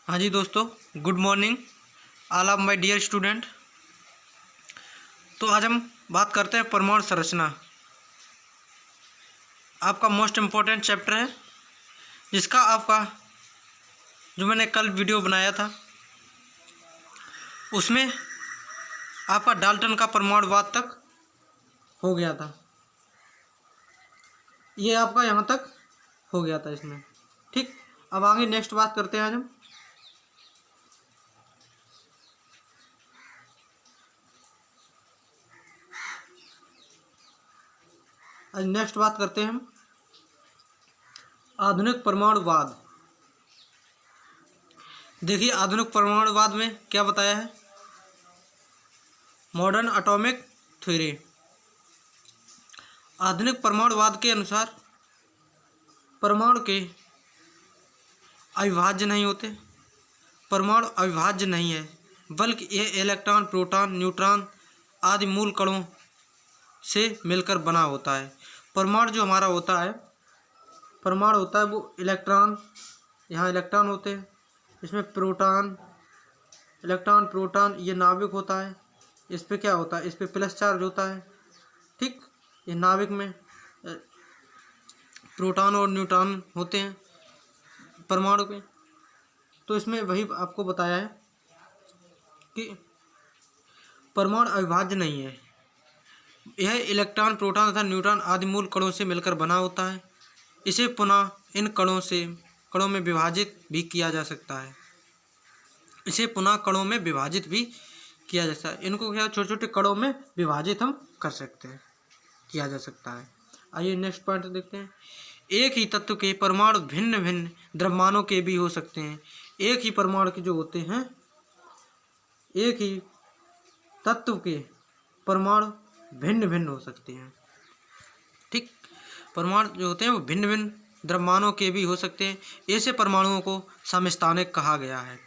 हाँ जी दोस्तों, good morning all of my dear student. तो आज हम बात करते हैं परमाणु संरचना। आपका मोस्ट इम्पोर्टेंट चैप्टर है, जिसका आपका जो मैंने कल वीडियो बनाया था उसमें आपका डाल्टन का परमाणुवाद तक हो गया था। ये आपका यहाँ तक हो गया था इसमें। ठीक, अब आगे नेक्स्ट बात करते हैं। आज नेक्स्ट बात करते हैं हम आधुनिक परमाणुवाद। देखिए, आधुनिक परमाणुवाद में क्या बताया है। Modern atomic theory. आधुनिक परमाणुवाद के अनुसार परमाणु के अविभाज्य नहीं होते। परमाणु अविभाज्य नहीं है, बल्कि यह इलेक्ट्रॉन, प्रोटॉन, न्यूट्रॉन आदि मूल कणों से मिलकर बना होता है। परमाणु जो हमारा होता है, परमाणु होता है वो इलेक्ट्रॉन, यहाँ इलेक्ट्रॉन होते हैं, इसमें प्रोटॉन, इलेक्ट्रॉन, प्रोटॉन, ये नाभिक होता है। इस पे क्या होता है, इस पे प्लस चार्ज होता है। ठीक, ये नाभिक में प्रोटॉन और न्यूट्रॉन होते हैं परमाणु के। तो इसमें वही आपको बताया है कि परमाणु अविभाज्य नहीं है। यह इलेक्ट्रॉन, प्रोटॉन तथा न्यूट्रॉन आदि मूल कणों से मिलकर बना होता है। इसे पुनः इन कणों में विभाजित भी किया जा सकता है। इसे पुनः कणों में विभाजित भी किया जा सकता है। इनको क्या छोटे छोटे कणों में विभाजित हम कर सकते हैं, किया जा सकता है। आइए नेक्स्ट पॉइंट देखते हैं। एक ही तत्व के परमाणु भिन्न भिन्न द्रव्यमानों के भी हो सकते हैं। एक ही परमाणु के जो होते हैं, एक ही तत्व के परमाणु भिन्न भिन्न हो सकते हैं। ठीक, परमाणु जो होते हैं वो भिन्न भिन्न द्रव्यमानों के भी हो सकते हैं। ऐसे परमाणुओं को समस्थानिक कहा गया है।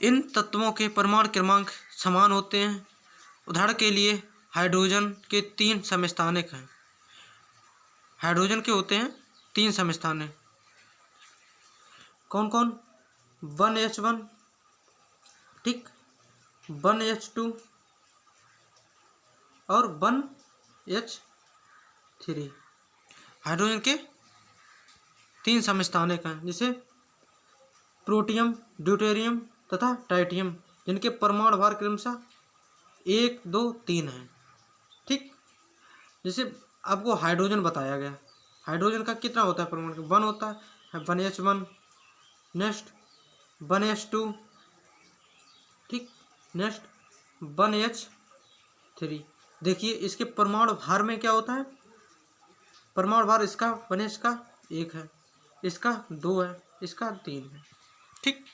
इन तत्वों के परमाणु क्रमांक समान होते हैं। उदाहरण के लिए हाइड्रोजन के 3 समस्थानिक हैं। हाइड्रोजन के होते हैं 3 समस्थानिक। कौन कौन? 1H1, ठीक, 1H2 और 1H3। हाइड्रोजन के 3 समस्थानिक हैं, जिसे प्रोटियम, ड्यूटेरियम तथा ट्राइटियम, जिनके परमाणु भार क्रमशः 1, 2, 3 हैं। ठीक, जैसे आपको हाइड्रोजन बताया गया, हाइड्रोजन का कितना होता है परमाणु? 1 होता है, 1H1, नेक्स्ट 1H2, ठीक, नेक्स्ट 1H3। देखिए इसके परमाणु भार में क्या होता है। परमाणु भार इसका 1H का 1 है, इसका 2 है, इसका 3 है। ठीक,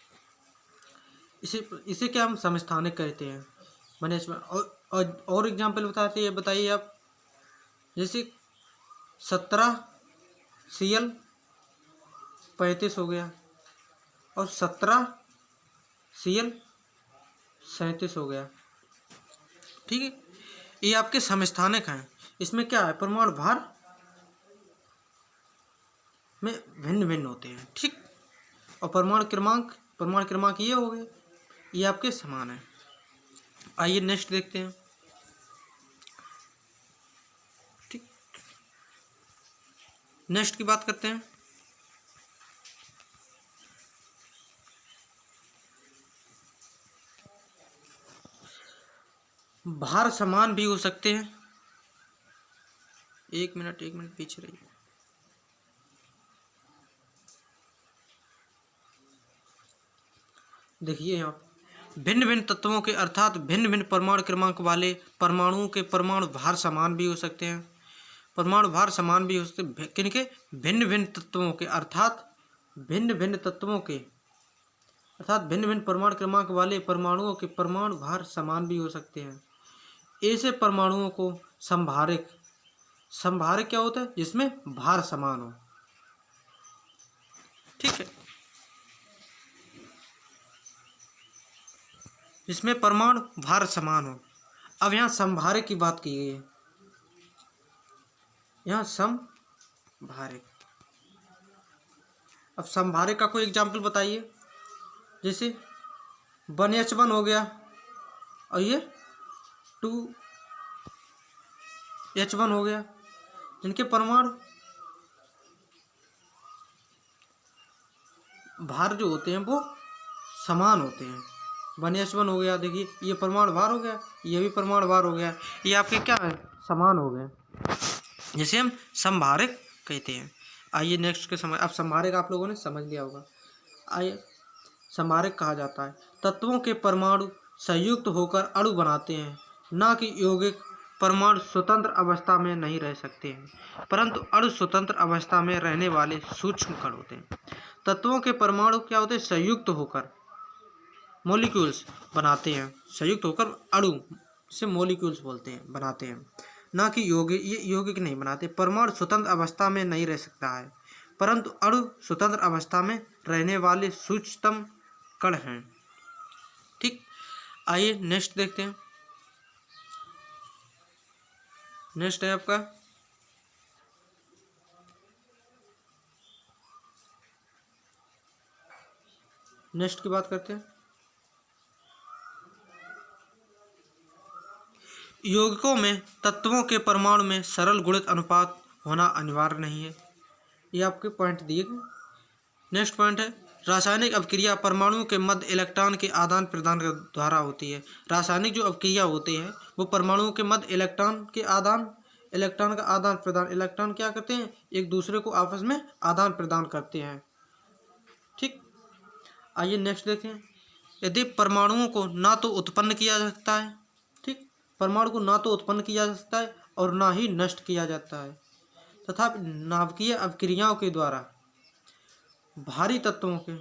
इसे क्या हम समस्थानिक कहते हैं, 1H। और एग्जाम्पल बताइए आप। जैसे 17Cl35 हो गया और 17Cl37 हो गया। ठीक है, ये आपके समस्थानिक हैं। इसमें क्या है, परमाणु भार में भिन्न भिन्न होते हैं। ठीक, और परमाणु क्रमांक ये हो गए, ये आपके समान है। आइए नेक्स्ट देखते हैं। ठीक, नेक्स्ट की बात करते हैं। भार समान भी हो सकते हैं। एक मिनट पीछे रहिए। देखिए यहाँ भिन्न भिन्न तत्वों के अर्थात भिन्न भिन्न परमाणु क्रमांक वाले परमाणुओं के परमाणु भार समान भी हो सकते हैं। परमाणु भार समान भी हो सकते हैं किनके? भिन्न भिन्न तत्वों के अर्थात भिन्न भिन्न परमाणु क्रमांक वाले परमाणुओं के परमाणु भार समान भी हो सकते हैं। ऐसे परमाणुओं को संभारिक क्या होता है? जिसमें भार समान हो। ठीक है, जिसमें परमाणु भार समान हो। अब यहाँ संभारिक की बात की गई है, यहाँ समभारिक। अब संभारिक का कोई एग्जाम्पल बताइए। जैसे 1H1 हो गया और ये 2H1 हो गया, जिनके परमाणु भार जो होते हैं वो समान होते हैं। 1H1 हो गया, देखिए ये परमाणु भार हो गया, ये भी परमाणु भार हो गया, ये आपके क्या है, समान हो गए, जिसे हम समभारक कहते हैं। आइए नेक्स्ट के समय, अब समभारक आप लोगों ने समझ लिया होगा। आइए समभारक कहा जाता है तत्वों के परमाणु संयुक्त होकर अणु बनाते हैं, ना कि यौगिक। परमाणु स्वतंत्र अवस्था में नहीं रह सकते हैं, परंतु अणु स्वतंत्र अवस्था में रहने वाले सूक्ष्म कण होते हैं। तत्वों के परमाणु क्या होते हैं, संयुक्त होकर मॉलिक्यूल्स बनाते हैं, संयुक्त होकर अणु से मॉलिक्यूल्स बोलते हैं, बनाते हैं, ना कि यौगिक। ये यौगिक नहीं बनाते। परमाणु स्वतंत्र अवस्था में नहीं रह सकता है, परंतु अणु स्वतंत्र अवस्था में रहने वाले सूक्ष्मतम कण हैं। ठीक, आइए नेक्स्ट देखते हैं। नेक्स्ट है आपका नेक्स्ट की बात करते हैं। यौगिकों में तत्वों के परमाणु में सरल गुणित अनुपात होना अनिवार्य नहीं है। ये आपके पॉइंट दिए गए। नेक्स्ट पॉइंट है रासायनिक अभिक्रिया परमाणुओं के मध्य इलेक्ट्रॉन के आदान प्रदान के द्वारा होती है। रासायनिक जो अभिक्रिया होती है वो परमाणुओं के मध्य इलेक्ट्रॉन का आदान प्रदान, इलेक्ट्रॉन क्या करते हैं, एक दूसरे को आपस में आदान प्रदान करते हैं। ठीक, आइए नेक्स्ट देखें। यदि परमाणुओं को ना तो उत्पन्न किया जा सकता है, ठीक, परमाणु को ना तो उत्पन्न किया जा सकता है और ना ही नष्ट किया जाता है, तथा नाभिकीय अभिक्रियाओं के द्वारा भारी तत्वों के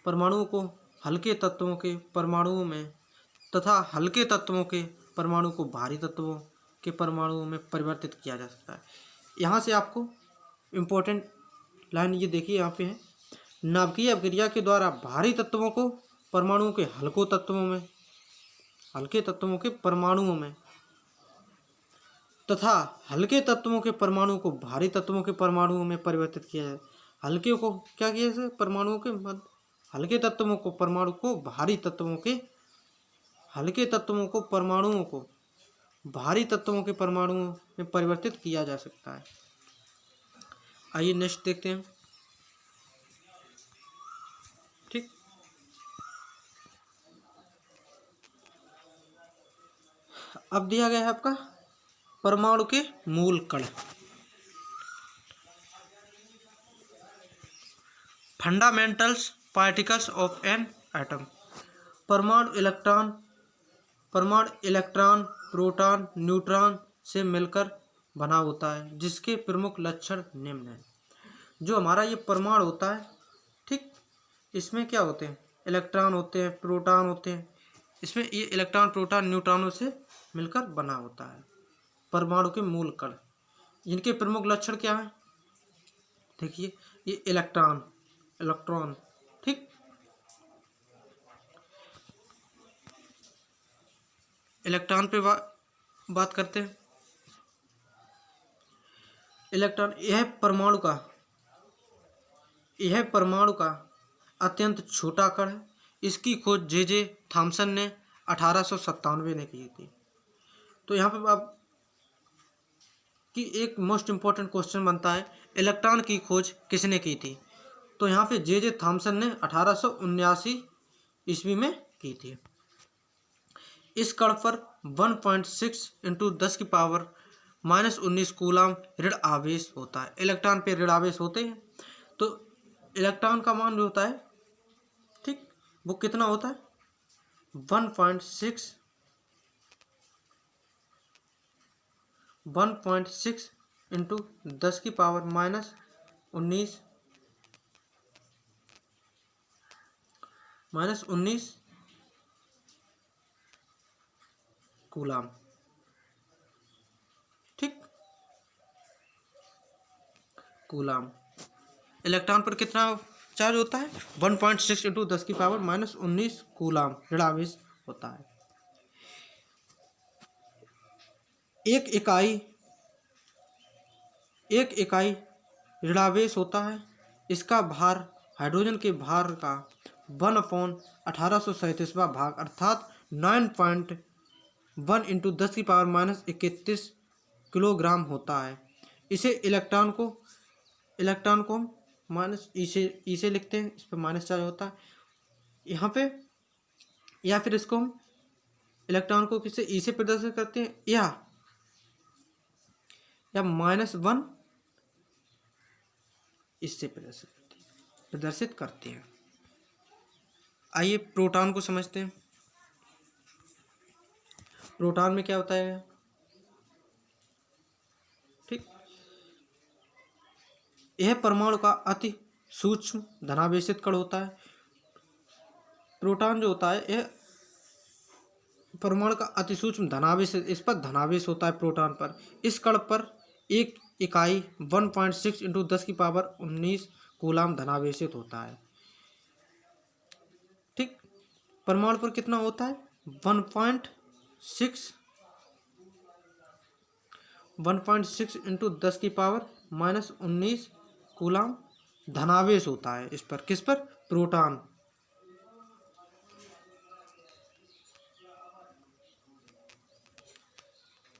परमाणुओं को हल्के तत्वों के परमाणुओं में तथा हल्के तत्वों के परमाणु को भारी तत्वों के परमाणुओं में परिवर्तित किया जा सकता है। यहाँ से आपको इम्पोर्टेंट लाइन ये देखिए, यहाँ पे है नाभिकीय अभिक्रिया के द्वारा भारी तत्वों को परमाणुओं के हल्के तत्वों के परमाणुओं में तथा हल्के तत्वों के परमाणुओं को भारी तत्वों के परमाणुओं में परिवर्तित किया जाए। हल्के को क्या किया जाए, परमाणुओं के मध्य हल्के तत्वों को परमाणु को भारी तत्वों के हल्के तत्वों को परमाणुओं को भारी तत्वों के परमाणुओं में परिवर्तित किया जा सकता है। आइए नेक्स्ट देखते हैं। ठीक, अब दिया गया है आपका परमाणु के मूल कण, fundamentals particles of an atom. परमाणु इलेक्ट्रॉन प्रोटॉन न्यूट्रॉन से मिलकर बना होता है, जिसके प्रमुख लक्षण निम्न हैं। जो हमारा ये परमाणु होता है, ठीक, इसमें क्या होते हैं, इलेक्ट्रॉन होते हैं, प्रोटॉन होते हैं। इसमें ये इलेक्ट्रॉन प्रोटॉन न्यूट्रॉनों से मिलकर बना होता है परमाणु के मूल कण। इनके प्रमुख लक्षण क्या हैं, देखिए ये इलेक्ट्रॉन, ठीक, इलेक्ट्रॉन पे बात करते हैं। इलेक्ट्रॉन यह परमाणु का अत्यंत छोटा कण है। इसकी खोज जे थॉमसन ने 1897 में की थी। तो यहाँ पे आप कि एक मोस्ट इम्पोर्टेंट क्वेश्चन बनता है, इलेक्ट्रॉन की खोज किसने की थी। तो यहाँ पे जे थॉमसन ने 1879 ईस्वी में की थी। इस कण पर 1.6 इंटू 10⁻⁻19 कूलाम ऋण आवेश होता है। इलेक्ट्रॉन पे ऋण आवेश होते हैं, तो इलेक्ट्रॉन का मान जो होता है, ठीक, वो कितना होता है, 1.6 इंटू 10⁻⁻19 कूलाम। ठीक, कूलाम। इलेक्ट्रॉन पर कितना चार्ज होता है, 1.6 इंटू 10⁻⁻19 कूलाम ऋणावेश होता है। एक इकाई ऋणावेश होता है। इसका भार हाइड्रोजन के भार का 1/1837वां भाग अर्थात 9.1 इंटू 10⁻31 किलोग्राम होता है। इसे इलेक्ट्रॉन को माइनस इसे लिखते हैं, इस पर माइनस चार्ज होता है यहाँ पे, या फिर इसको हम इलेक्ट्रॉन को किससे ई से प्रदर्शित करते हैं, या -1 इससे प्रदर्शित करते हैं। आइए प्रोटॉन को समझते हैं। प्रोटॉन में क्या होता है, ठीक, यह परमाणु का अति सूक्ष्म धनावेशित कण होता है। प्रोटॉन जो होता है यह परमाणु का अति सूक्ष्म धनावेशित, इस पर धनावेश होता है प्रोटॉन पर। इस कण पर एक इकाई 1.6 इंटू 10⁻19 कूलाम धनावेशित होता है। ठीक, परमाणु पर कितना होता है, 1.6 इंटू 10⁻19 कूलाम धनावेश होता है इस पर, किस पर, प्रोटॉन।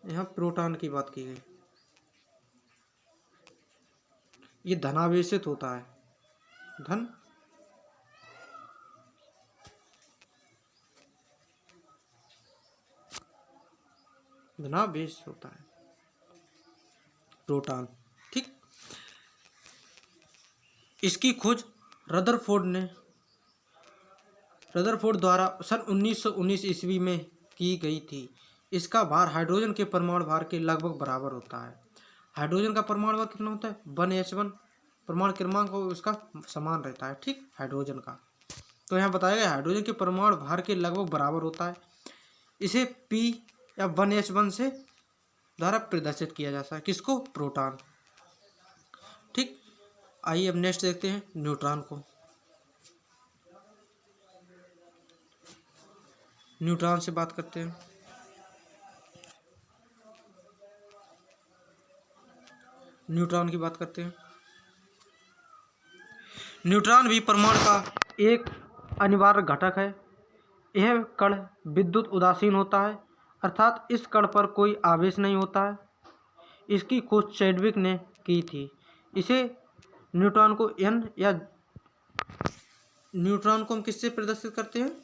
यहाँ प्रोटॉन की बात की गई, ये धनावेशित होता है, धनावेश होता है प्रोटॉन। ठीक, इसकी खोज रदरफोर्ड द्वारा सन 1919 ईस्वी में की गई थी। इसका भार हाइड्रोजन के परमाणु भार के लगभग बराबर होता है। हाइड्रोजन का परमाणु भार कितना होता है, 1h1, परमाणु क्रमांक उसका समान रहता है, ठीक, हाइड्रोजन का। तो यहाँ बताया गया हाइड्रोजन के परमाणु भार के लगभग बराबर होता है। इसे P या 1h1 से द्वारा प्रदर्शित किया जाता है, किसको, प्रोटॉन। ठीक, आइए अब नेक्स्ट देखते हैं न्यूट्रॉन को। न्यूट्रॉन से बात करते हैं। न्यूट्रॉन की बात करते हैं। न्यूट्रॉन भी परमाणु का एक अनिवार्य घटक है। यह कण विद्युत उदासीन होता है, अर्थात इस कण पर कोई आवेश नहीं होता है। इसकी खोज चैडविक ने की थी। इसे न्यूट्रॉन को हम किससे प्रदर्शित करते हैं,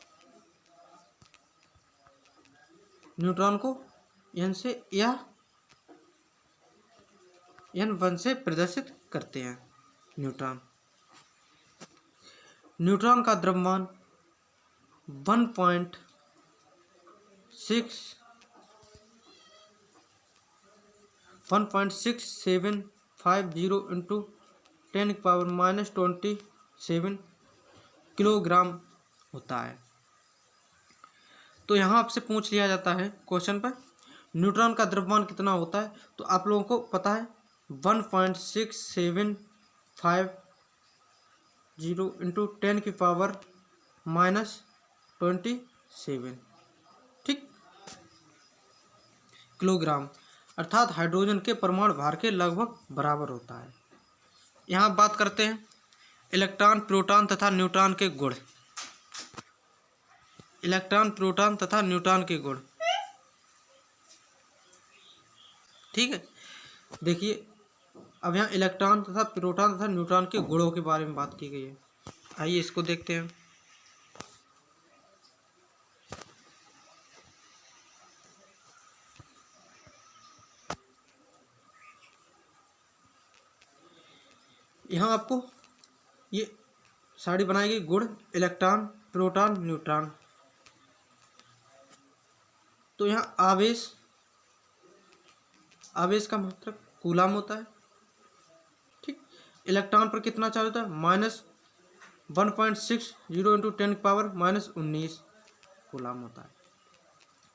न्यूट्रॉन को N से या N1 से प्रदर्शित करते हैं। न्यूट्रॉन का द्रव्यमान 1.6750 इंटू 10⁻27 किलोग्राम होता है। तो यहाँ आपसे पूछ लिया जाता है क्वेश्चन पर, न्यूट्रॉन का द्रव्यमान कितना होता है, तो आप लोगों को पता है 1.6750 इंटू 10⁻27, ठीक, किलोग्राम, अर्थात हाइड्रोजन के परमाणु भार के लगभग बराबर होता है। यहाँ बात करते हैं इलेक्ट्रॉन, प्रोटॉन तथा न्यूट्रॉन के गुण। इलेक्ट्रॉन, प्रोटॉन तथा न्यूट्रॉन के गुण, ठीक है। देखिए अब यहाँ इलेक्ट्रॉन तथा प्रोटॉन तथा न्यूट्रॉन के गुणों के बारे में बात की गई है। आइए इसको देखते हैं। यहाँ आपको ये सारी बनाई गई गुण, इलेक्ट्रॉन, प्रोटॉन, न्यूट्रॉन। तो यहाँ आवेश का मात्रक कूलाम होता है, ठीक। इलेक्ट्रॉन पर कितना चार्ज होता है, -1.60 इंटू 10⁻19 कूलाम होता है।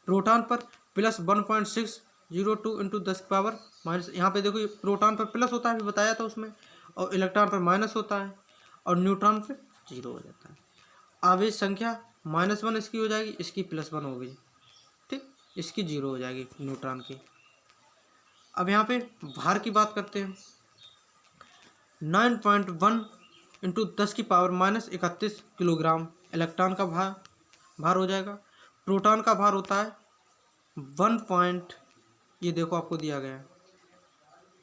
प्रोटॉन पर +1.602 इंटू 10⁻, यहाँ पे देखो ये प्रोटॉन पर प्लस होता है, अभी बताया था उसमें, और इलेक्ट्रॉन पर माइनस होता है, और न्यूट्रॉन पर 0 हो जाता है। आवेश संख्या -1 इसकी हो जाएगी, इसकी +1 हो गई, ठीक, इसकी 0 हो जाएगी न्यूट्रॉन की। अब यहाँ पे भार की बात करते हैं। 9.1 इंटू 10⁻31 किलोग्राम इलेक्ट्रॉन का भार हो जाएगा। प्रोटॉन का भार होता है 1 ये देखो आपको दिया गया है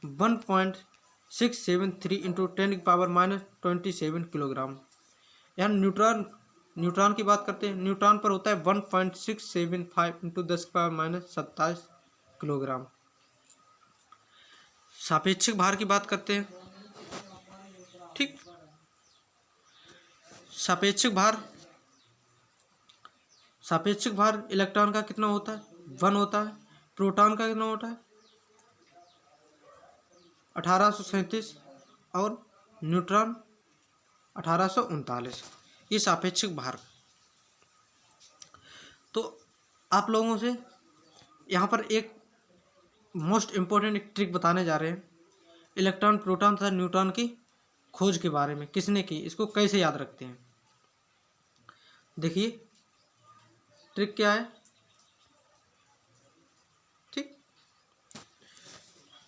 1.673 इंटू 10⁻27 किलोग्राम। यहाँ न्यूट्रॉन की बात करते हैं, न्यूट्रॉन पर होता है 1.675 इंटू 10⁻27 किलोग्राम। सापेक्षिक भार की बात करते हैं, ठीक। सापेक्षिक भार इलेक्ट्रॉन का कितना होता है 1 होता है। प्रोटॉन का कितना होता है 1837 और न्यूट्रॉन 1839। ये सापेक्षिक भार। तो आप लोगों से यहाँ पर एक मोस्ट इम्पोर्टेंट एक ट्रिक बताने जा रहे हैं इलेक्ट्रॉन, प्रोटॉन तथा न्यूट्रॉन की खोज के बारे में। किसने की, इसको कैसे याद रखते हैं। देखिए ट्रिक क्या है, ठीक।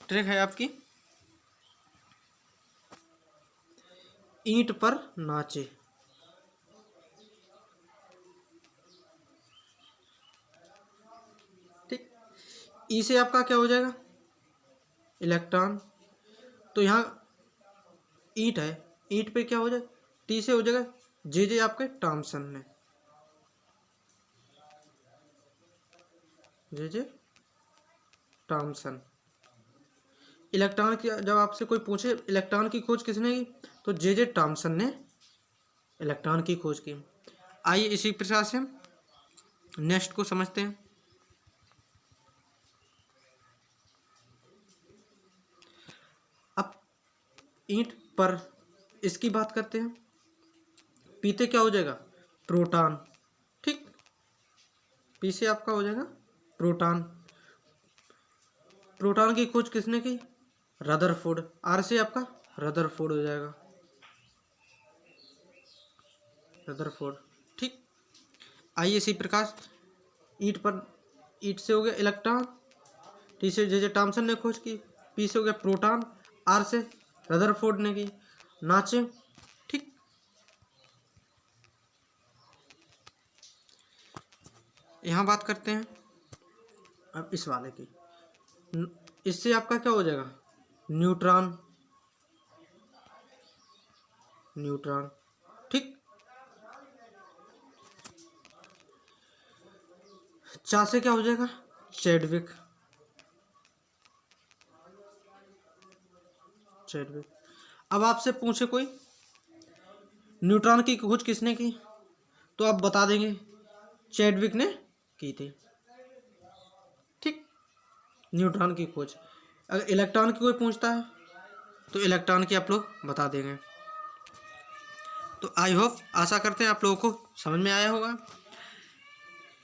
ट्रिक है आपकी ईंट पर नाचे। ठीक, ई से आपका क्या हो जाएगा इलेक्ट्रॉन। तो यहाँ ईंट है, ईंट पे क्या हो जाएगा टी से हो जाएगा जे आपके टॉमसन ने, जे टॉमसन। इलेक्ट्रॉन की जब आपसे कोई पूछे इलेक्ट्रॉन की खोज किसने की, तो जे टॉमसन ने इलेक्ट्रॉन की खोज की। आइए इसी प्रकार से हम नेक्स्ट को समझते हैं। अब ईंट पर इसकी बात करते हैं, पीते क्या हो जाएगा प्रोटॉन, ठीक। पी से आपका हो जाएगा प्रोटॉन। प्रोटॉन की खोज किसने की रदरफोर्ड। आर से आपका रदरफोर्ड हो जाएगा, रदरफोर्ड, ठीक। आइए इसी प्रकार ईंट से हो गया इलेक्ट्रॉन, टी से जे टॉमसन ने खोज की, पी से हो गया प्रोटॉन, आर से रदरफोर्ड ने की, नाचे, ठीक। यहाँ बात करते हैं अब इस वाले की, इससे आपका क्या हो जाएगा न्यूट्रॉन, न्यूट्रॉन, ठीक। चा से क्या हो जाएगा चैडविक, चैडविक। अब आपसे पूछे कोई न्यूट्रॉन की खोज किसने की, तो आप बता देंगे चैडविक ने की थी, ठीक। न्यूट्रॉन की खोज। अगर इलेक्ट्रॉन की कोई पूछता है तो इलेक्ट्रॉन की आप लोग बता देंगे। तो आई होप, आशा करते हैं आप लोगों को समझ में आया होगा।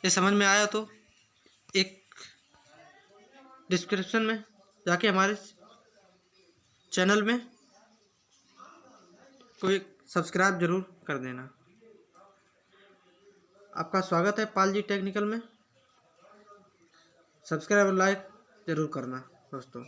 ये समझ में आया तो एक डिस्क्रिप्शन में जाके हमारे चैनल में कोई सब्सक्राइब जरूर कर देना। आपका स्वागत है पाल जी टेक्निकल में। सब्सक्राइब और लाइक जरूर करना दोस्तों।